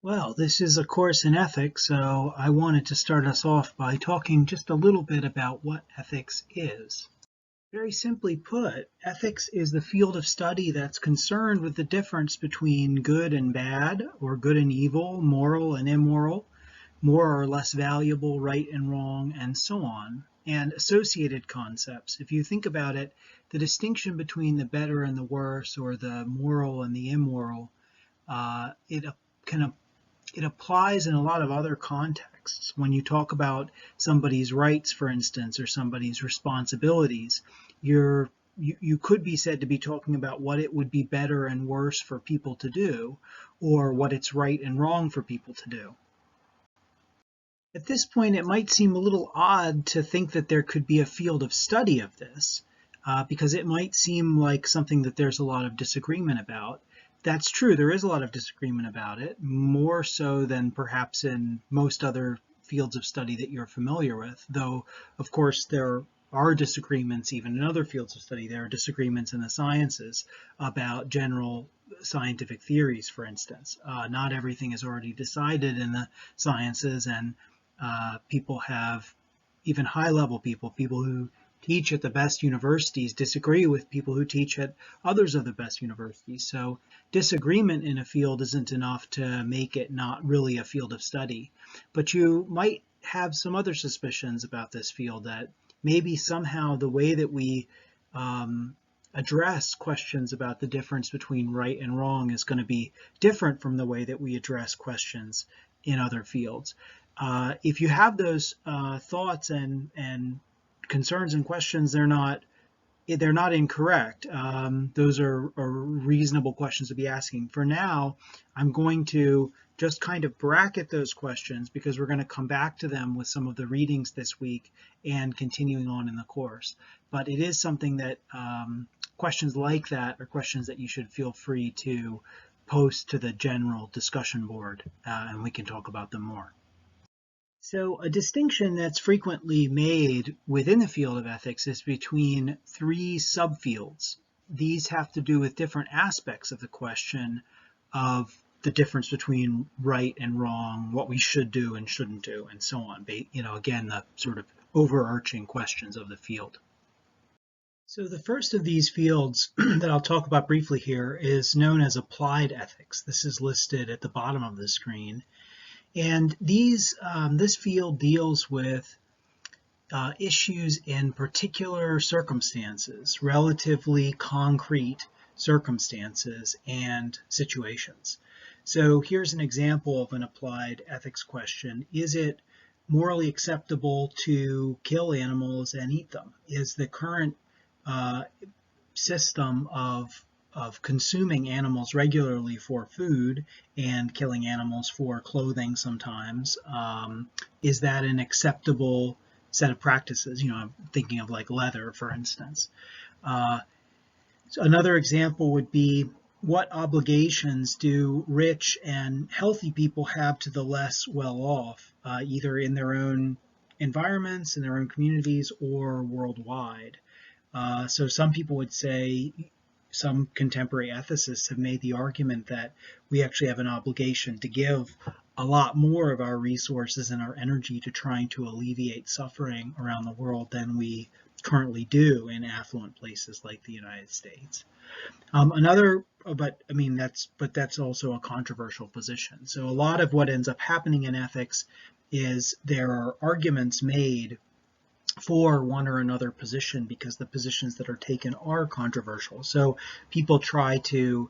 Well, this is a course in ethics, so I wanted to start us off by talking just a little bit about what ethics is. Very simply put, ethics is the field of study that's concerned with the difference between good and bad, or good and evil, moral and immoral, more or less valuable, right and wrong, and so on, and associated concepts. If you think about it, the distinction between the better and the worse, or the moral and the immoral, it can it applies in a lot of other contexts. When you talk about somebody's rights, for instance, or somebody's responsibilities, you could be said to be talking about what it would be better and worse for people to do, or what it's right and wrong for people to do. At this point, it might seem a little odd to think that there could be a field of study of this, because it might seem like something that there's a lot of disagreement about. That's true, there is a lot of disagreement about it, more so than perhaps in most other fields of study that you're familiar with, though, of course, there are disagreements even in other fields of study. There are disagreements in the sciences about general scientific theories, for instance. Not everything is already decided in the sciences, and people have, even high-level people who teach at the best universities disagree with people who teach at others of the best universities. So disagreement in a field isn't enough to make it not really a field of study. But you might have some other suspicions about this field, that maybe somehow the way that we address questions about the difference between right and wrong is going to be different from the way that we address questions in other fields. If you have those thoughts and concerns and questions, they're not incorrect. Those are reasonable questions to be asking. For now, I'm going to just kind of bracket those questions, because we're going to come back to them with some of the readings this week and continuing on in the course. But it is something that questions like that are questions that you should feel free to post to the general discussion board, and we can talk about them more. So a distinction that's frequently made within the field of ethics is between three subfields. These have to do with different aspects of the question of the difference between right and wrong, what we should do and shouldn't do, and so on. Again, the sort of overarching questions of the field. So the first of these fields that I'll talk about briefly here is known as applied ethics. This is listed at the bottom of the screen. And this field deals with issues in particular circumstances, relatively concrete circumstances and situations. So here's an example of an applied ethics question. Is it morally acceptable to kill animals and eat them? Is the current system of consuming animals regularly for food and killing animals for clothing sometimes, is that an acceptable set of practices? I'm thinking of like leather, for instance. So another example would be, what obligations do rich and healthy people have to the less well-off, either in their own environments, in their own communities, or worldwide? So some people would say, some contemporary ethicists have made the argument that we actually have an obligation to give a lot more of our resources and our energy to trying to alleviate suffering around the world than we currently do in affluent places like the United States. That's also a controversial position. So a lot of what ends up happening in ethics is there are arguments made for one or another position because the positions that are taken are controversial. So people try to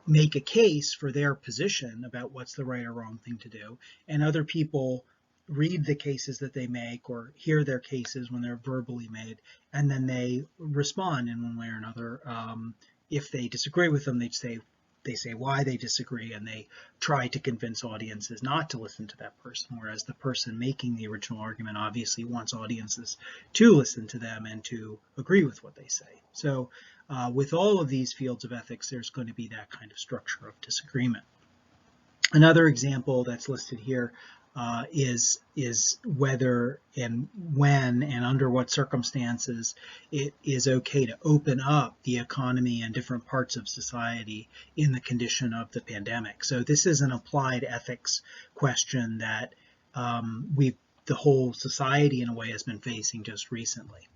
make a case for their position about what's the right or wrong thing to do, and other people read the cases that they make or hear their cases when they're verbally made, and then they respond in one way or another. If they disagree with them, they say why they disagree, and they try to convince audiences not to listen to that person, whereas the person making the original argument obviously wants audiences to listen to them and to agree with what they say. So with all of these fields of ethics, there's going to be that kind of structure of disagreement. Another example that's listed here is whether and when and under what circumstances it is okay to open up the economy and different parts of society in the condition of the pandemic. So this is an applied ethics question that the whole society in a way has been facing just recently.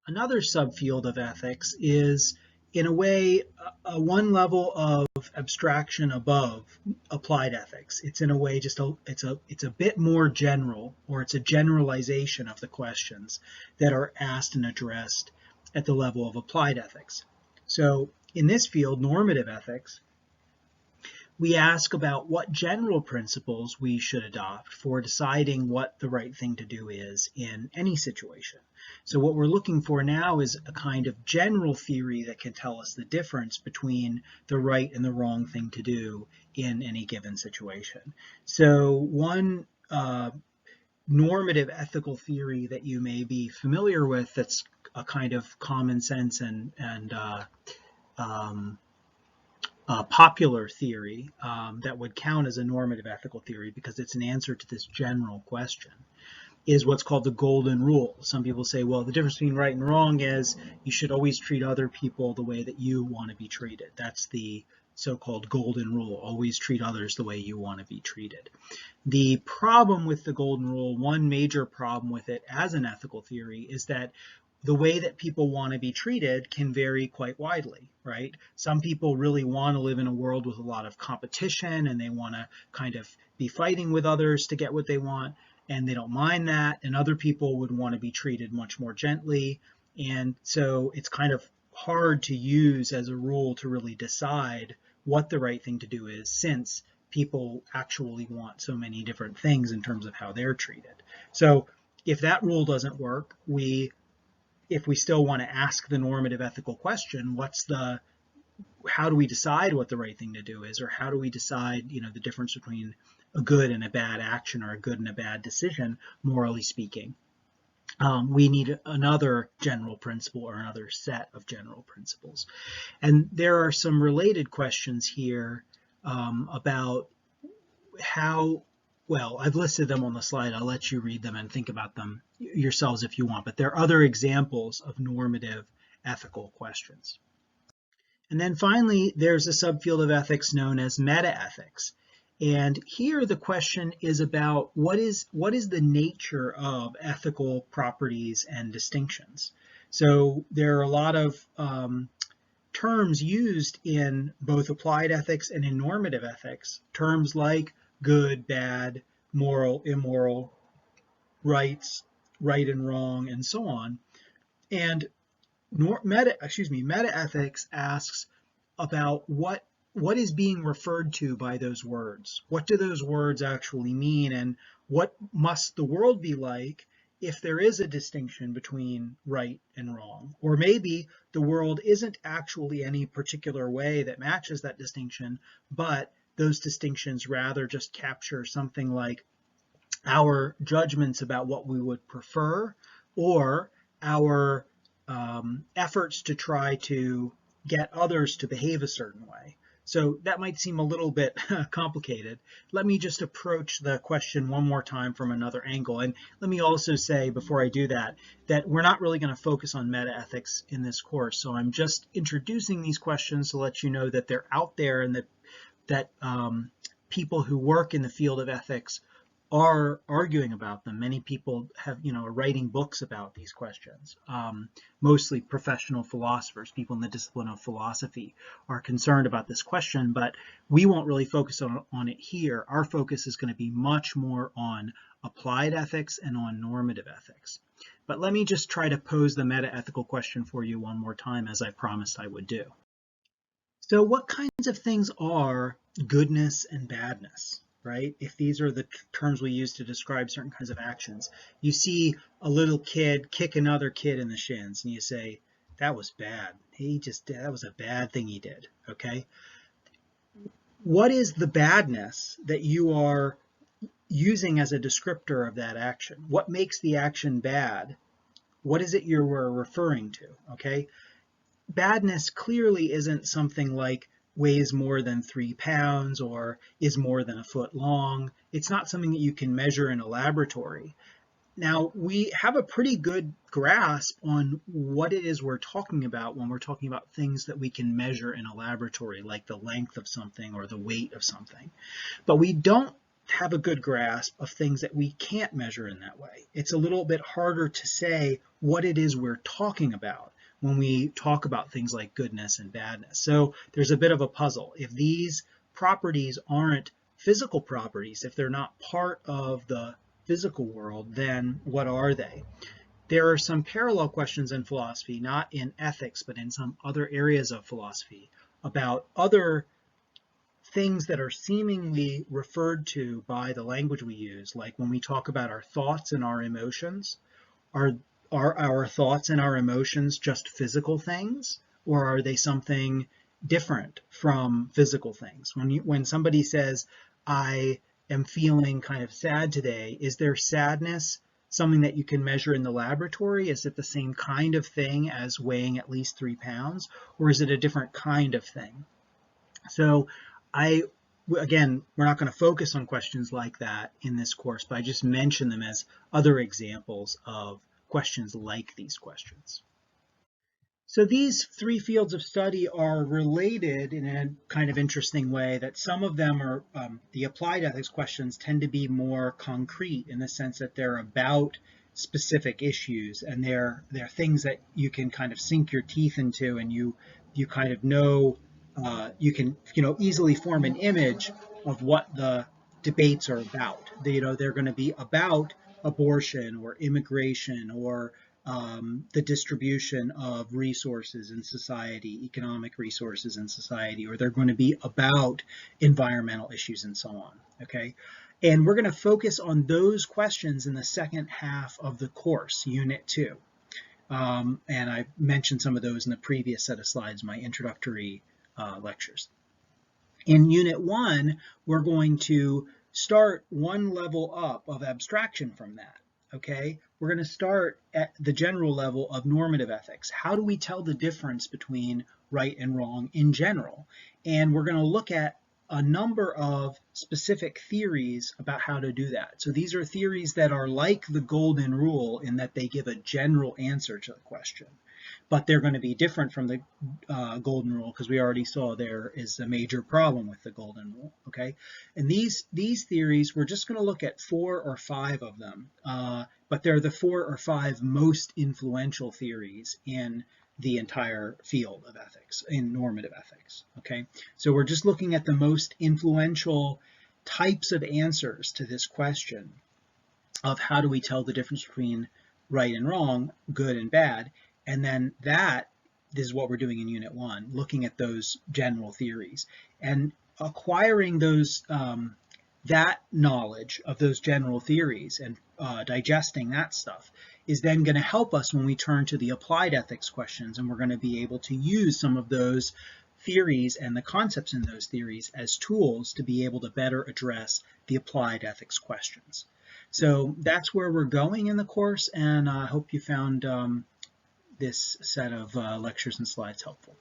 Another subfield of ethics is, in a way, one level of abstraction above applied ethics. It's in a way just it's a bit more general, or it's a generalization of the questions that are asked and addressed at the level of applied ethics. So in this field, normative ethics, we ask about what general principles we should adopt for deciding what the right thing to do is in any situation. So what we're looking for now is a kind of general theory that can tell us the difference between the right and the wrong thing to do in any given situation. So one normative ethical theory that you may be familiar with, that's a kind of common sense and popular theory that would count as a normative ethical theory because it's an answer to this general question, is what's called the golden rule. Some people say, well, the difference between right and wrong is you should always treat other people the way that you want to be treated. That's the so-called golden rule. Always treat others the way you want to be treated. The problem with the golden rule, one major problem with it as an ethical theory, is that the way that people want to be treated can vary quite widely, right? Some people really want to live in a world with a lot of competition, and they want to kind of be fighting with others to get what they want, and they don't mind that. And other people would want to be treated much more gently. And so it's kind of hard to use as a rule to really decide what the right thing to do is, since people actually want so many different things in terms of how they're treated. So if that rule doesn't work, if we still want to ask the normative ethical question, how do we decide what the right thing to do is, or how do we decide, the difference between a good and a bad action, or a good and a bad decision, morally speaking? We need another general principle, or another set of general principles. And there are some related questions here about how, well, I've listed them on the slide. I'll let you read them and think about them yourselves if you want, but there are other examples of normative ethical questions. And then finally, there's a subfield of ethics known as meta-ethics. And here the question is about what is the nature of ethical properties and distinctions. So there are a lot of terms used in both applied ethics and in normative ethics, terms like good, bad, moral, immoral, rights, right and wrong, and so on. And meta-ethics asks about what is being referred to by those words. What do those words actually mean, and what must the world be like if there is a distinction between right and wrong? Or maybe the world isn't actually any particular way that matches that distinction, but those distinctions rather just capture something like our judgments about what we would prefer, or our efforts to try to get others to behave a certain way. So that might seem a little bit complicated. Let me just approach the question one more time from another angle. And let me also say, before I do that we're not really going to focus on meta-ethics in this course. So I'm just introducing these questions to let you know that they're out there, and that people who work in the field of ethics are arguing about them. Many people are writing books about these questions. Mostly professional philosophers, people in the discipline of philosophy, are concerned about this question, but we won't really focus on it here. Our focus is going to be much more on applied ethics and on normative ethics. But let me just try to pose the meta-ethical question for you one more time, as I promised I would do. So what kinds of things are goodness and badness? Right? If these are the terms we use to describe certain kinds of actions, you see a little kid kick another kid in the shins, and you say, that was bad. That was a bad thing he did. Okay. What is the badness that you are using as a descriptor of that action? What makes the action bad? What is it you're referring to? Okay. Badness clearly isn't something like weighs more than 3 pounds or is more than a foot long. It's not something that you can measure in a laboratory. Now, we have a pretty good grasp on what it is we're talking about when we're talking about things that we can measure in a laboratory, like the length of something or the weight of something. But we don't have a good grasp of things that we can't measure in that way. It's a little bit harder to say what it is we're talking about when we talk about things like goodness and badness. So there's a bit of a puzzle. If these properties aren't physical properties, if they're not part of the physical world, then what are they? There are some parallel questions in philosophy, not in ethics, but in some other areas of philosophy, about other things that are seemingly referred to by the language we use, like when we talk about our thoughts and our emotions. Are our thoughts and our emotions just physical things, or are they something different from physical things? When somebody says, I am feeling kind of sad today, is their sadness something that you can measure in the laboratory? Is it the same kind of thing as weighing at least 3 pounds, or is it a different kind of thing? So again, we're not going to focus on questions like that in this course, but I just mention them as other examples of questions like these questions. So these three fields of study are related in a kind of interesting way, that some of them are, the applied ethics questions tend to be more concrete in the sense that they're about specific issues, and they're things that you can kind of sink your teeth into, and you kind of know, you can easily form an image of what the debates are about. They're going to be about abortion or immigration or the distribution of resources in society, economic resources in society, or they're going to be about environmental issues and so on, okay? And we're going to focus on those questions in the second half of the course, Unit 2. And I mentioned some of those in the previous set of slides, my introductory lectures. In Unit 1, we're going to start one level up of abstraction from that. Okay, we're going to start at the general level of normative ethics. How do we tell the difference between right and wrong in general? And we're going to look at a number of specific theories about how to do that. So these are theories that are like the golden rule in that they give a general answer to the question, but they're going to be different from the golden rule, because we already saw there is a major problem with the golden rule, okay? And these theories, we're just going to look at 4 or 5 of them, but they're the 4 or 5 most influential theories in the entire field of ethics, in normative ethics, okay? So we're just looking at the most influential types of answers to this question of how do we tell the difference between right and wrong, good and bad, and then this is what we're doing in Unit 1, looking at those general theories and acquiring those that knowledge of those general theories and digesting that stuff is then going to help us when we turn to the applied ethics questions, and we're going to be able to use some of those theories and the concepts in those theories as tools to be able to better address the applied ethics questions. So that's where we're going in the course, and I hope you found this set of lectures and slides helpful.